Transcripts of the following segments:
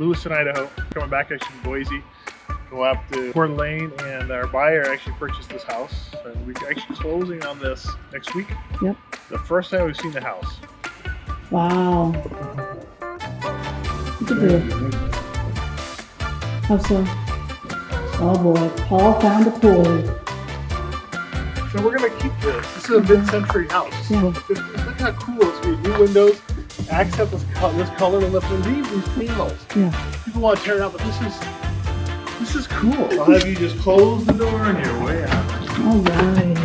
Lewiston, Idaho. Coming back actually from Boise. Go up to Coeur d'Alene, and our buyer actually purchased this house. And we're actually closing on this next week. Yep. The first time we've seen the house. Wow. Look at this. How so? Oh boy, Paul found a toy. So we're gonna keep this. This is a mid-century house. Yeah. Look how cool it's gonna be. New windows, accent this color to lift and leave these panels. Yeah. People want to tear it out, but this is cool. I'll have you just close the door and you're way out. All right.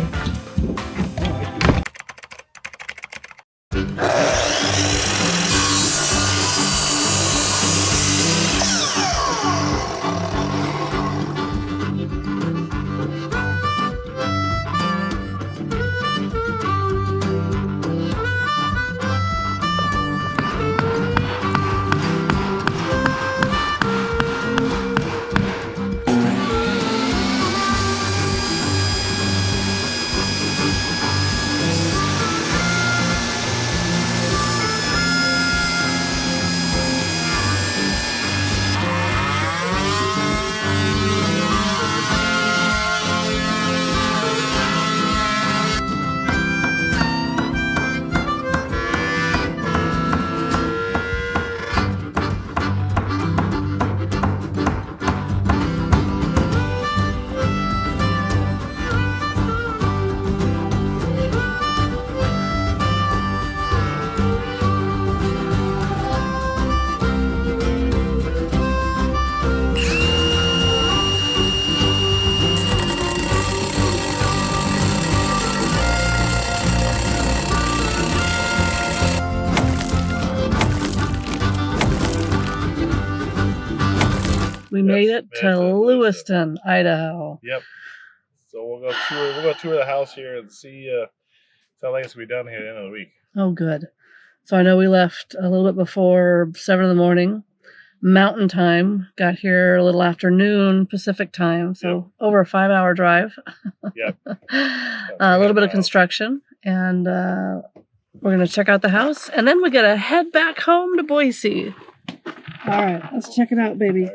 We made it to Lewiston, Idaho. Yep. So we'll go tour the house here and see how things will be done here at the end of the week. Oh, good. So I know we left a little bit before 7 in the morning, Mountain Time. Got here a little after noon Pacific Time. So over a 5-hour drive. Yep. A little bit of construction, and we're gonna check out the house, and then we gotta head back home to Boise. All right, let's check it out, baby.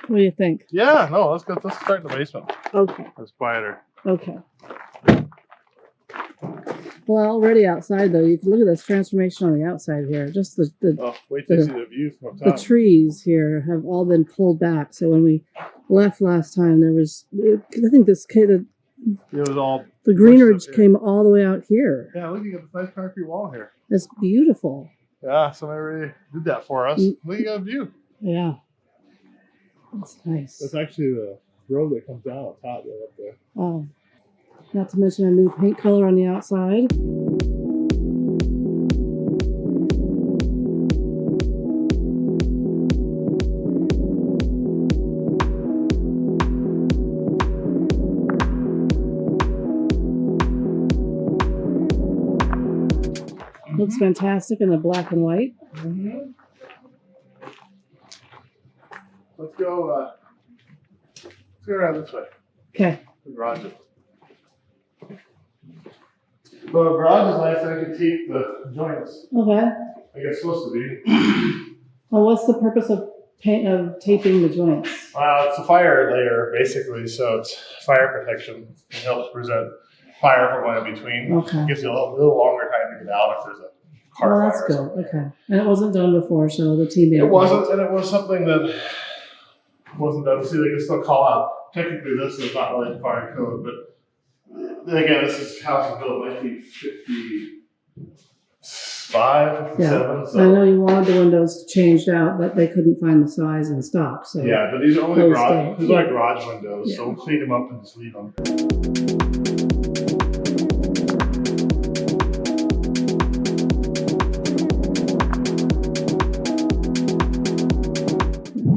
What do you think? Yeah, no, let's start in the basement. Okay. It's quieter. Okay. Well, already outside though, you can look at this transformation on the outside here. Just wait till you see the view from top. The trees here have all been pulled back. So when we left last time, there was, I think it was all the greenery came all the way out here. Yeah, look, you got this nice concrete wall here. It's beautiful. Yeah, somebody really did that for us. Look, you got a view. Yeah. That's nice. That's actually the road that comes down on top there up there. Oh. Not to mention a new paint color on the outside. Looks fantastic in the black and white. Mm-hmm. Let's go around this way. Okay. The garage. Well, the garage is nice. I can tape the joints. Okay. I guess it's supposed to be. Well, what's the purpose of taping the joints? It's a fire layer, basically. So it's fire protection. It helps prevent fire from going in between. Okay. It gives you a little longer time to get out if there's a car fire. That's good. Okay. And it wasn't done before, so the team. It wasn't, and it was something that wasn't done. See, they can still call out. Technically, this is not really fire code, but again, this house was built in 1955, 57. Yeah. So. I know you wanted the windows changed out, but they couldn't find the size in stock. So yeah, but these are only garage. These are like garage windows, so we'll clean them up and just leave them.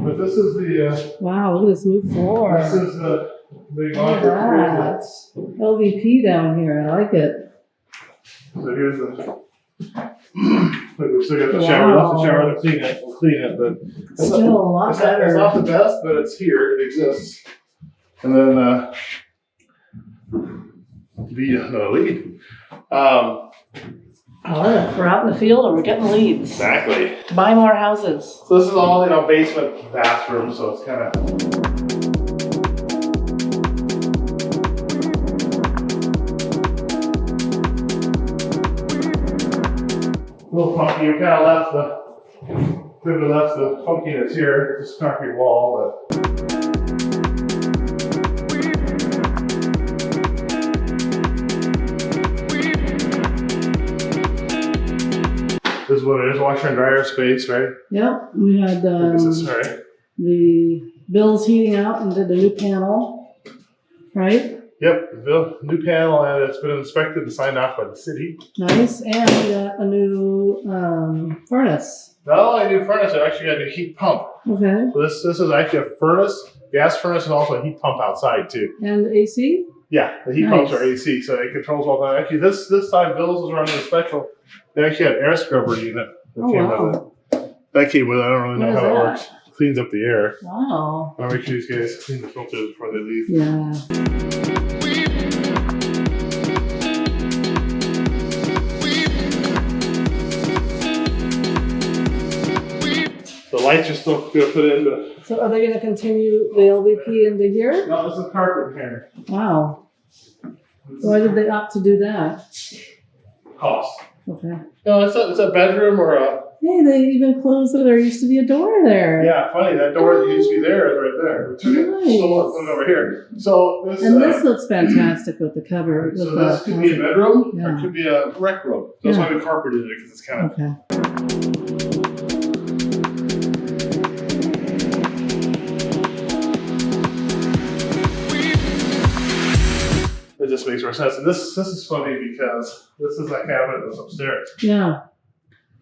But this is the. Wow! Look at this new floor. This is the big Look at that. LVP down here. I like it. So here's the. Look, we've still got the shower. Left the shower to clean it. We'll clean it, but it's still a lot better. It's not the best, but it's here. It exists. And then the lead. Oh, we're out in the field and we're getting leads Exactly. to buy more houses. So this is all, you know, basement, bathroom, so it's kind of. A little funky. You kind of left the funkiness here. This concrete wall, but. This is what it is, washer and dryer space, right? Yep, we had This is, right? the Bill's heating out and did the new panel, right? Yep, the new panel, and it's been inspected and signed off by the city. Nice, and we got a new furnace. Not only a new furnace, it actually got a new heat pump. Okay. So this is actually a furnace, gas furnace, and also a heat pump outside too. And AC? Yeah, the heat pumps are AC, so it controls all that. Actually, this time Bill's was running a special. They actually had air scrubber unit that came with it. That came with it. I don't really know how it works. Cleans up the air. Wow. I'll make sure these guys clean the filters before they leave. Yeah. The lights are still going to put in, but. So are they going to continue the LVP into here? No, this is carpet here. Wow. Why did they opt to do that? Cost. Okay. No, it's a bedroom or a. Hey, they even closed it. There used to be a door there. Yeah, funny. That door that used to be there is right there. We took it, stole it, put it over here. So this. And this looks fantastic with the cover. So this could be a bedroom, or Yeah. it could be a rec room. That's why we carpeted it, because it's kind of. Okay. It just makes more sense. And this is funny because this is that cabinet that's upstairs. Yeah.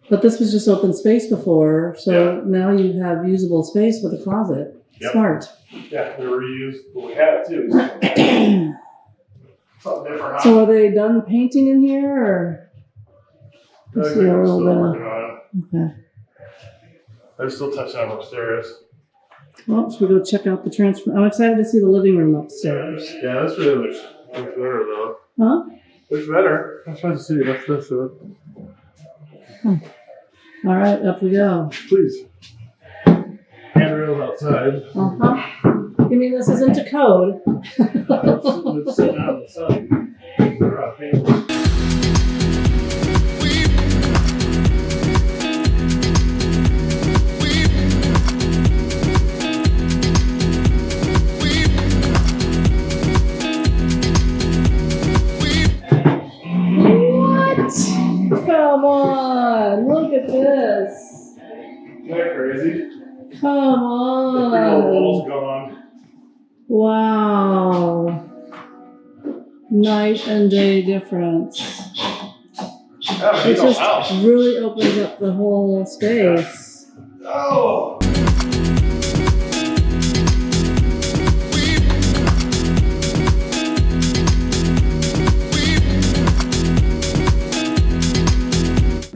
But this was just open space before, so now you have usable space with a closet. Yep. Smart. Yeah, we reused what we had too. Something different. Huh? So are they done painting in here, or? I Let's think see a we're little still bit working on it. Okay. They're still touching up upstairs. Well, should we go check out the transfer? I'm excited to see the living room upstairs. Yeah, this really looks better though. Huh? Looks better. I'm trying to see that's this. All right, up we go. Please. Handrails outside. Uh-huh. You mean this isn't a code? Let's sit down on the side. They're out here. Come on, look at this. Isn't that crazy? Come The big old on. wall's gone. Wow. Night and day difference. Yeah, It no just house. really opens up the whole space. Oh!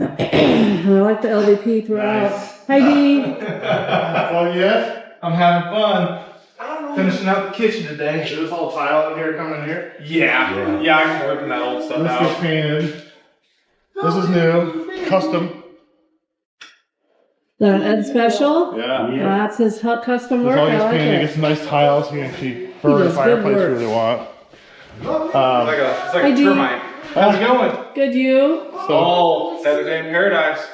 I like the LVP throughout. Nice. Hi, Dee. Well, yeah. I'm having fun. Finishing out the kitchen today. Is this all tile in here coming in here? Yeah, I'm working that old stuff This out. gets painted. This is new. Custom. That an Ed special? Yeah. That's his custom This work. all I gets like painted. it. Get some nice tiles. You can actually burn a does good fireplace if you work. really want. It's like Hi, a Dee. termite. How's it going? Good, you? Oh, Saturday in paradise.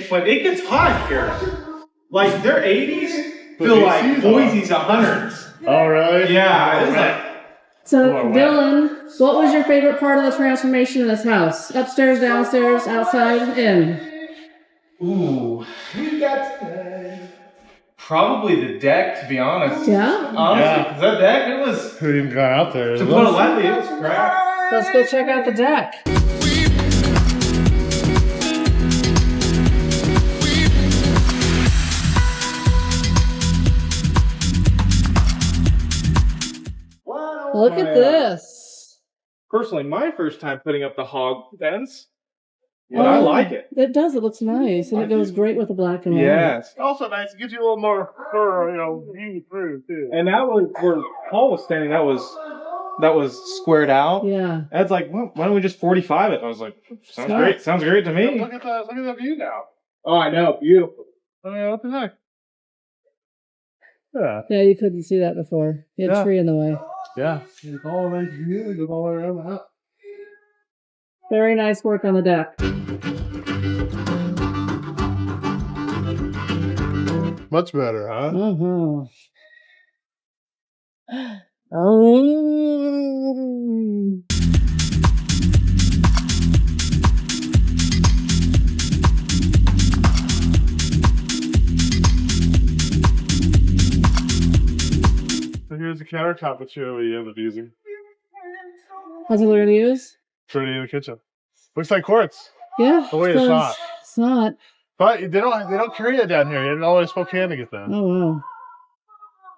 But it gets hot here. Like they're 80s. Feel like AC's Boise's 100s. Oh, really? Yeah, it's like So, Oh, wow. Dylan, what was your favorite part of the transformation of this house? Upstairs, downstairs, outside, in? ooh. Probably the deck, to be honest. Yeah? Honestly, Yeah. 'cause that deck, it was, Who even got out there? to put it lightly, it was crap. Let's go check out the deck. Look at this. Personally, my first time putting up the hog fence. But I like it. It does. It looks nice. And it goes great with the black and white. Yes. Also nice. It gives you a little more, view through too. And that was where Paul was standing. That was that was squared out. Yeah. Ed's like, well, why don't we just 45 it? I was like, sounds Smart. great. Sounds great to me. Look at that view now. Oh, I know. Beautiful. I mean, what the heck? Yeah. Yeah, you couldn't see that before. You had a tree in the way. Yeah. It's all nice views all around the house. Very nice work on the deck. Much better, huh? Mm-hmm. Oh. So here's the countertop material we ended up using. That's what we're gonna use? For the kitchen. Looks like quartz. Yeah. Oh wait, it's not. It's not. But they don't carry it down here. You had to always Spokane to get that. Oh wow.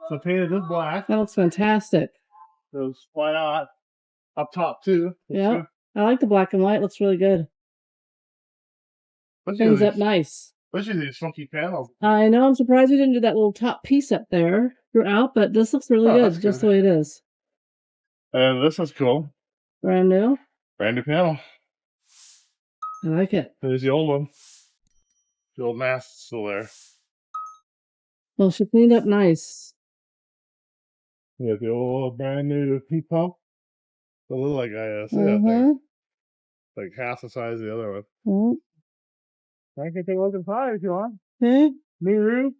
So painted this black. That looks fantastic. Those why not? Up top too. Yeah. I like the black and white. Looks really good. Things up nice. Especially these funky panels. I know. I'm surprised we didn't do that little top piece up there throughout, but this looks really good, just the way it is. And this is cool. Brand new. Brand new panel. I like it. There's the old one. The old mast's still there. Well, she cleaned up nice. You got the old brand new heat pump. It looked like I see that thing. Like half the size of the other one. I can take a look inside if you want. New roof.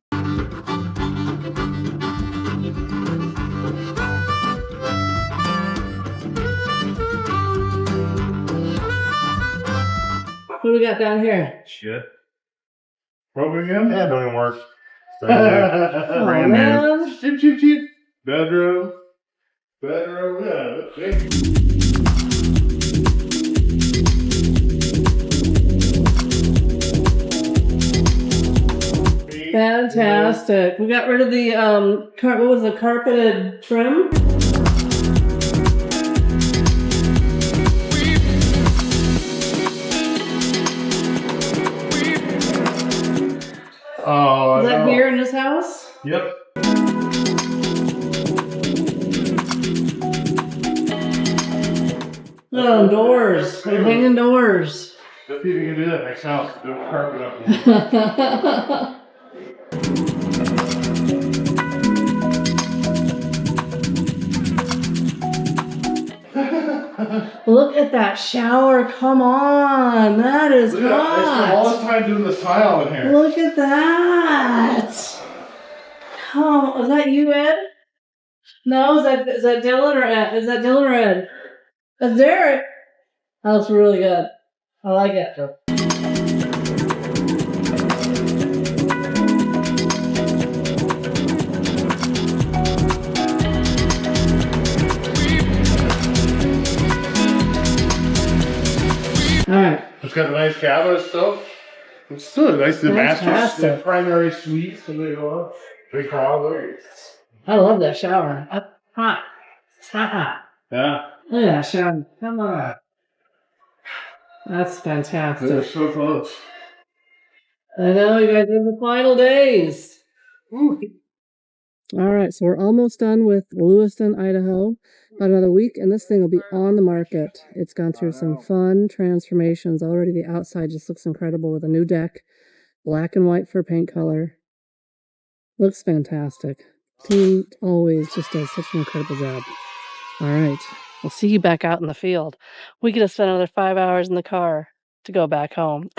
What do we got down here? Shit. Broken again? Yeah, don't even work. Brand new. Cheap, cheap, cheap. Bedroom. Bedroom, yeah. That's big. Fantastic. We got rid of the what was the carpeted trim? Oh, is that here in this house? Yep. Oh, doors. We're hanging doors. Let's see if you can do that next house. Do a carpet up. Look at that shower. Come on. That is hot. I spent all this time doing this tile in here. Look at that. Oh, is that you, Ed? No, is that Dylan or Ed? Is that Dylan or Ed? That's Derek. That looks really good. I like it. Alright. It's got a nice cabinet still. It's still nice. The master, the primary suite. So they go up. Big hall. I love that shower. It's hot. It's hot. Yeah. Look at that shower. Come on. That's fantastic. They're so close. I know, you guys are in the final days. All right, so we're almost done with Lewiston, Idaho. About another week, and this thing will be on the market. It's gone through some fun transformations. Already the outside just looks incredible with a new deck. Black and white for paint color. Looks fantastic. Team always just does such an incredible job. All right, we'll see you back out in the field. We get to spend another 5 hours in the car to go back home.